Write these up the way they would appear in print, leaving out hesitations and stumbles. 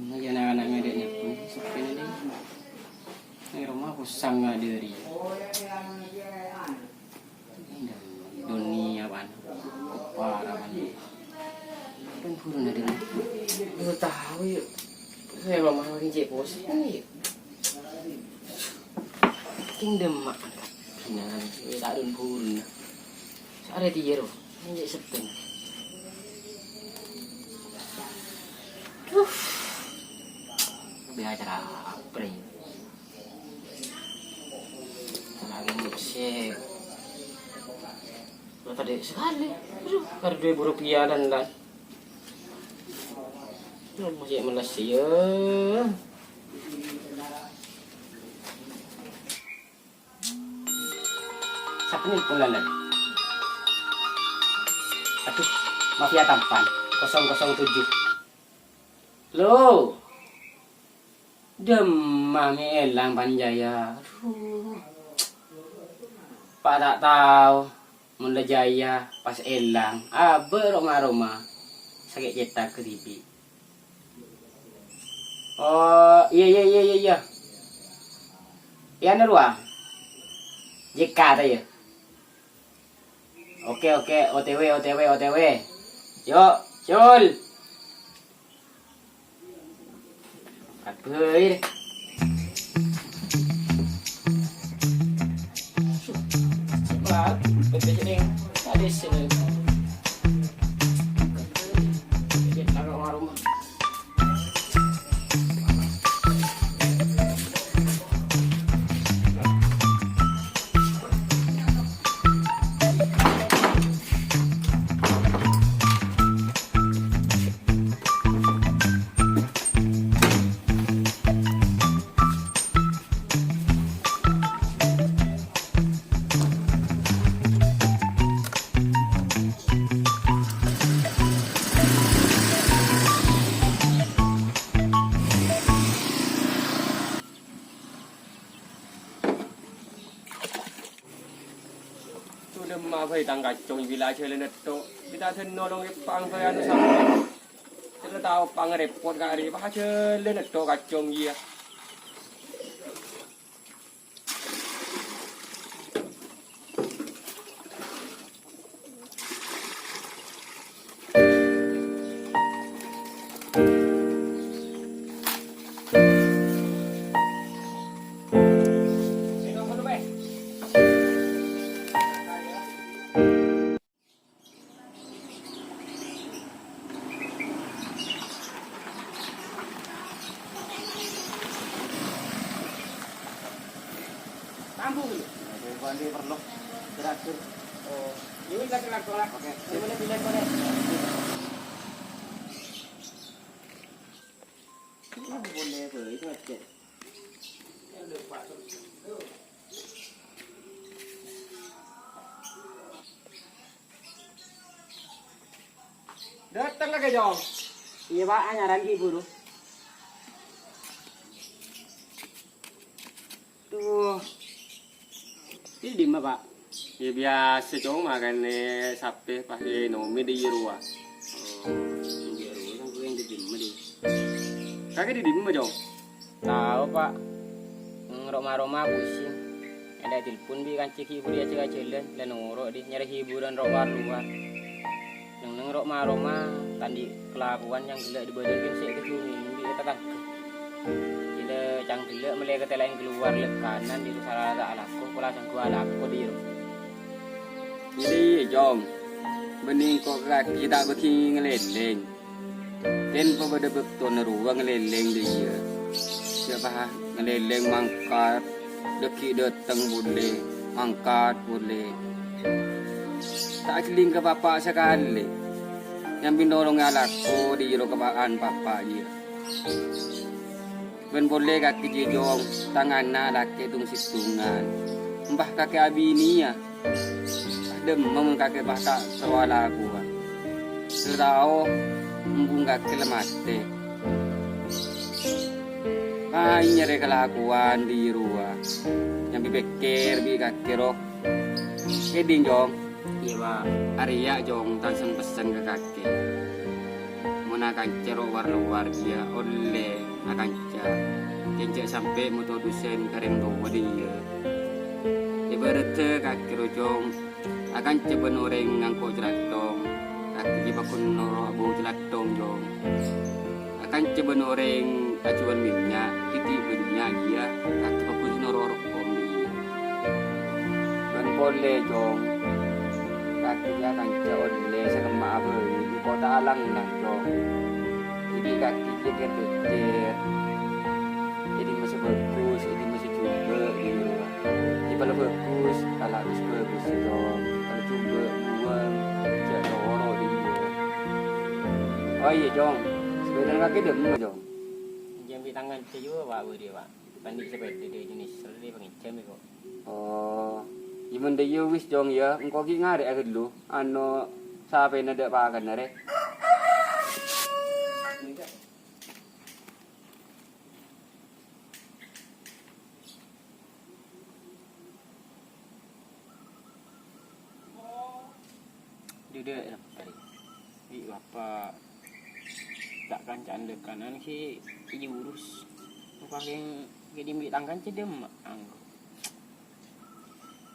Lagi anak-anak medeknya pun seperti ini. Ini rumah kusang nggak dari dunia pan, parah pan. Kan burung ada nih. Lu tahu yuk. Saya belum mau lagi pos ini. Kingdom mak. Nah, tak ada burung. Ada di jero. Ini sepeng. Belajar apa ini? Lagi musik. Lo tadi sekali. Baru Rp2 dan lan. Lo masih meles ya. Siapa nih pulanan? Aduh, mafia tampan 007. Lo. Demam elang Panjaya. Aduh. Pak tak tahu. Mula jaya pas elang. Beroma-roma. Sakit cetak ke TV. Oh, iya. Ya nerua. Jika tanya. Oke, OTW. Yuk, cul. Bơi và bên bên trên ada sini mà phải tăng cả chồng vì lại chơi lên đất to kita thân nó long pang phải ăn sao thế là tao pang report cả đi bắt chơi lên đất to cả chồng gì Kampung ini. Bandi perlu terakhir. Oh, ini kita kelar tolak. Oke. Gimana bilang boleh? Boleh boleh itu aja. Datang lagi Jong. Iya Pak, nyaran ibu dulu. Tuh. Ini di mana Pak? Ya biasa cuma makan sapi pakai nomi di rumah. Oh, di rumah kan gue yang di mana di? Kakek di mana Jong? Tahu Pak. Roma-roma pusing. Ada telepon bi kancik hibur dia cek jalan dan ngorok di nyari hiburan luar. Neng roma-roma tadi kelakuan yang gila di badan kan saya kecumi bi kata kan. Cang gila melihat ketela yang keluar lek kanan di salah alaku pola sang gua alaku di ro. Jadi Jong bening kok kaki tak beki ngeleleng. Den pa bada betul ruang ngeleleng dia. Siapa ngeleleng mangkat deki datang boleh angkat boleh. Tak keling ke bapak sekali. Yang binolong alaku di ro kebaan papa dia. Ben boleh kaki jejong tangan na laki tung situngan mbah kaki abini ya demam kaki baka sewala gua serao embung kaki lemate Nyari kelakuan di rumah. Yang pikir kakek Eding jong. Iya pak, Arya jong tansang pesan ke kakek. Mana kanca luar dia oleh akanca. Kencak sampai moto dusen kareng doa dia. Ibarat kakek jong akan coba noreng ngangko jelatong. Kakek jiba kun noro abu jelatong jong. Akan coba noreng acuan minyak, titik minyak dia. Kakek pakun noro rokom dia. Dan boleh jong. Kakinya kanca oleh sekema apa di kota alang nang jong. Jadi kaki jeger-jeger. Jadi masih bagus, jadi masih coba gitu. Jadi kalau bagus, kalau harus bagus jong. Kalau coba buang, jadi loro dia. Oh iya jong, sepeda kaki demen jong. Jam di tangan juga pak dia pak. Pandik sepeda dia jenis sering pengencam itu. Oh. Iman dia wis jong ya, engkau ki ngarek aku dulu. Ano sampai nada pakan nare. Dia tadi. Di apa? Tak kancaan kanan si ini urus. Pakai jadi ambil tangan cedem anggo.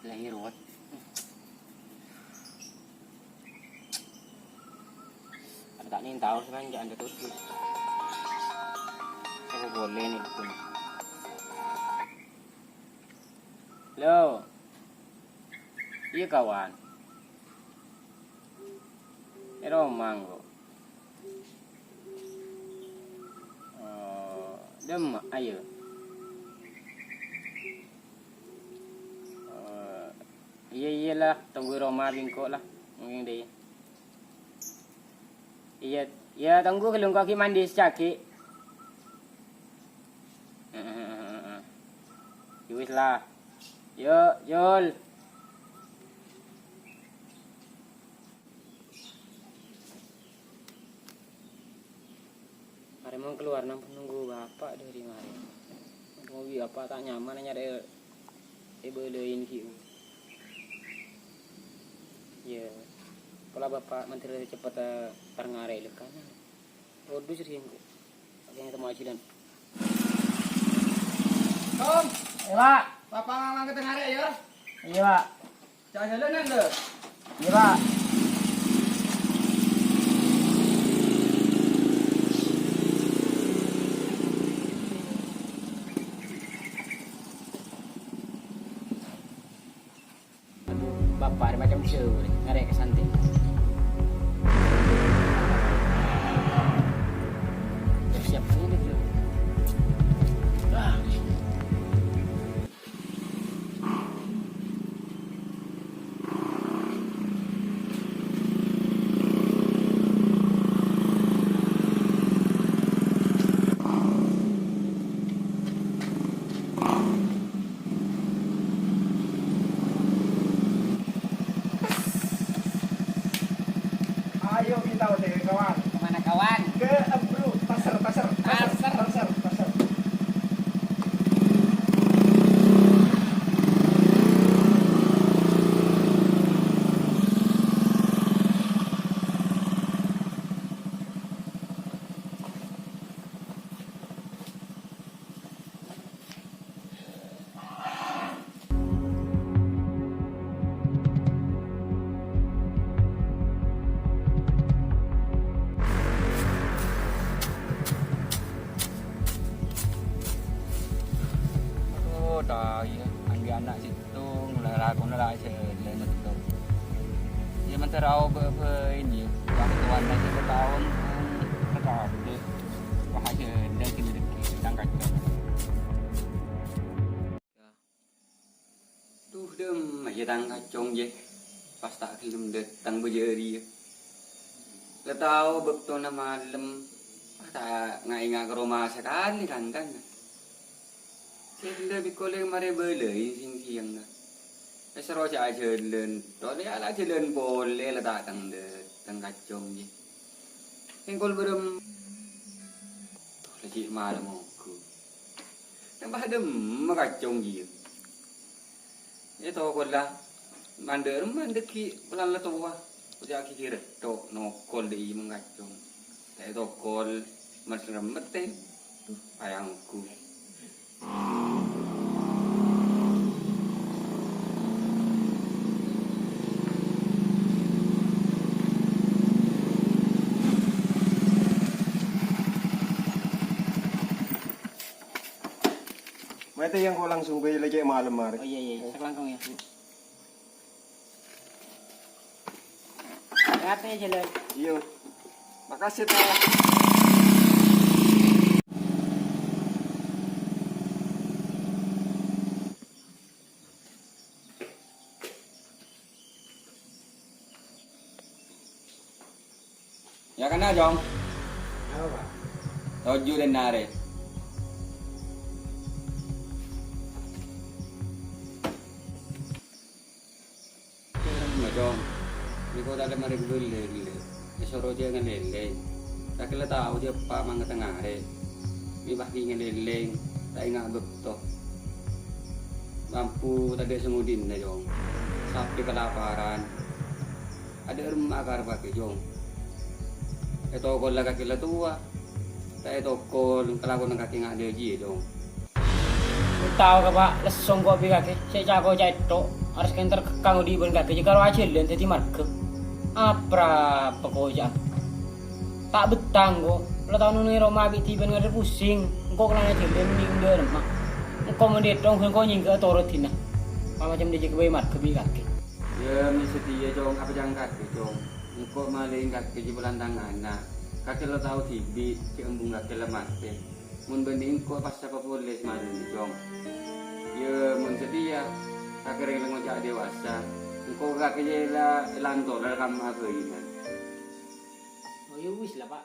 Lahir wat. Ada tak nih tahu sekarang jangan ada terus. Saya boleh nih pun. Halo. Iya kawan. Romang kok. Dem ayo. Iyalah, tunggu Roma bingkok lah. Mungkin dia. Iya, tunggu kalau kaki mandi secaki. Yus lah. Yo, Jol. Mari mau keluar nampak nunggu bapak dari mari. Mau apa tak nyaman nyari belein kiu. Ya, kalau bapak menteri cepat terngarai lekan. Rodu sering kok. Yang temu ajilan. Tom, Pak. bapak ngomong ke tengah ya? Iya, Pak. Jangan jalan deh. Iya, Pak. Bapak ada macam show ni, ngarek ke santai. Siap ni dia dulu. Ayo kita udah kawan. Kemana kawan? Ke Bro, pasar. Dah ya, ambil anak situ, ngelak lên itu. Dia menterau ini, yang tuan nanti bertahun bertahun dia, wah aja dan kini sedang kacau. Tuh dem, aja tang kacau je, pas tak film deh, tang berjeri. Letau betul nama malam, tak ngai ke rumah sekali kan. Sila bikole mare belai sing na. Esro cha jalan, dole ala jalan boleh la datang de tang kacong je. Engkol berem lagi malam aku. Bah dem makacong dia. Itu kon lah. Mandeur mandeki pelan la tua. Uja kira to nokol di mengacong. Saya tokol masram mete. Ayangku. Mete yang kau langsung gue lagi malam hari. Oh iya, sekelangkong ya. Ngate aja lo. Iya. Makasih ta. Ya kan Jong? Apa, Pak? Toju dan nare. Jong. Ni ko dale mari gule. Isoro je ngeleleng. Tak kira tahu je pak mang tengah re. Ni bah ngeleleng. Tak ingat betul. Lampu tadi semudin na Jong. Sampai kelaparan. Ada rumah akar pakai Jong. Ito ko lang kakila tua. Tak ito ko kalako ng kaki nga dia Jong. Tahu ka Pak, lesong ko bi kaki. Saya jago jaito. Harus kenter kang di ban kaki. Jika wajib len tadi marke. Apa pekoja? Tak betang ko. Lo tahu nuni Roma bi tiban ngade pusing. Engko kelang aja len ning der mak. Engko mendet dong engko nyingke torotina. Pa macam dia ke marke bi kaki. Ya mesti dia Jong apa jangan kaki Jong. Engko maling kaki di belantangan nah. Kaki lo tahu tibi si embung kaki lemas teh. Mun banding engko pas apa boleh maling Jong. Ya mun setia kaki rela ngojak dewasa. Engko kaki jela lantor dalam apa ini. Oh ya wis lah Pak.